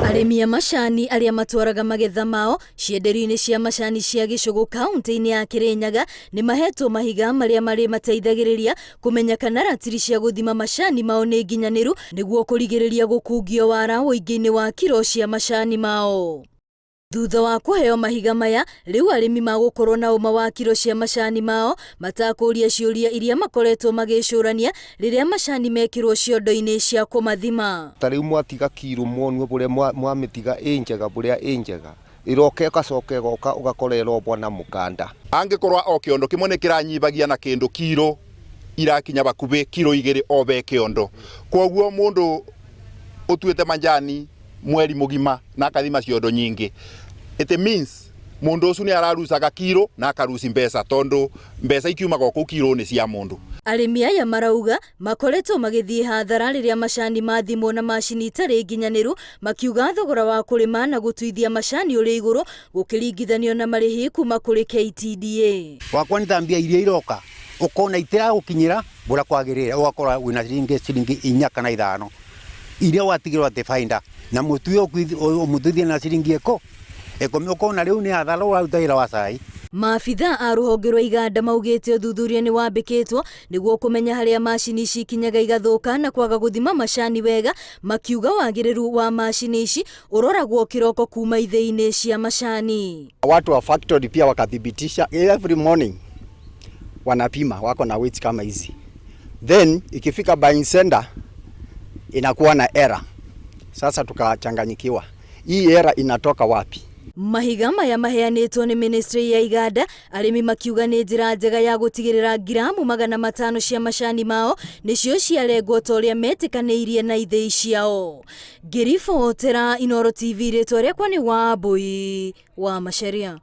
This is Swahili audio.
Arĩmi a macani arĩa matwaraga magetha mao cienderio-inĩ cia macani cia Gĩcũgũ kaunti-inĩ ya Kĩrĩnyaga nĩ mahetwo mahiga marĩa marĩ mateithagĩrĩria kũmenya kana ratiri cia gũthima macani mao nĩ nginyanĩru nĩguo kũrigĩrĩria gũkungio wara ũingĩ-inĩ wa kiro cia macani mao. Thutha wa kũheo mahiga maya, rĩu arĩmi magũkorwo na ũma wa kiro cia macani mao matakũria ciũria iria makoretwo magĩcũrania rĩrĩa macani mekĩrwo ciondo-inĩ cia kũmathima. Tarĩu mwatiga kiro mwonwe bũrĩa mwamĩtiga ĩnjega bũrĩa ĩnjega iroke gacoke goka ũgakora ĩrobwa na mũkanda. Angĩkorwo o kĩondo kĩmwe nĩ kĩranyibagia na kĩndũ kiro irakinya bakuhĩ kiro 2 o be kĩondo. Kwoguo mũndũ ũtuĩte majani mweri mugima na akathima ciondo nyingĩ. It means mundu ucu ni ararucaga kiro na akaruci mbeca tondu mbeca ikiuma goko kiro ni cia mundu. Arĩmi aya marauga makoretwo magĩthiĩ hathara rĩrĩa macani mathimwo na macini itarĩ nginyanĩru, makiuga thogora wa kũrĩma na gũtuithia macani ũrĩ igũrũ gũkĩringithanio na marĩhi kuma kũrĩ KTDA. Wakwa nĩ tambia iria iroka ukona itira gukinyira bura kwagĩrĩra ugakora wina ciringi 4 kana 5 iria watigirwo ati faida na mutuyo umutuithia na ciringi eko ukona rĩu nĩ hathara ũraruta wĩra wa cai. Maabitha a rũhonge rwa iganda maugĩte ũthuthuria nĩ wambĩkĩtwo nĩguo kũmenya harĩa macini ici ikinyaga igathũka na kwaga gũthima macani wega, makiuga wagĩrĩru wa macini ici ũroragwo kĩroko kuma ithĩ-inĩ cia macani. Watu wa factory pia wakathibitisha every morning wanapima wako na weights kama hizi, then ikifika buying center inakuwa na error. Sasa tukachanganyikiwa, hii error inatoka wapi? Mahiga maya maheanĩtwo nĩ Ministry ya Iganda, arĩmi makiuga nĩ njĩra njega ya gũtigĩrĩra gramu 500 cia macani mao nĩcio ciarengwo ta ũrĩa metĩkanĩirie na ithĩi ciao. Ngĩribotera Inooro TV, rĩtwa rĩakwa nĩ Wambui wa Macharia.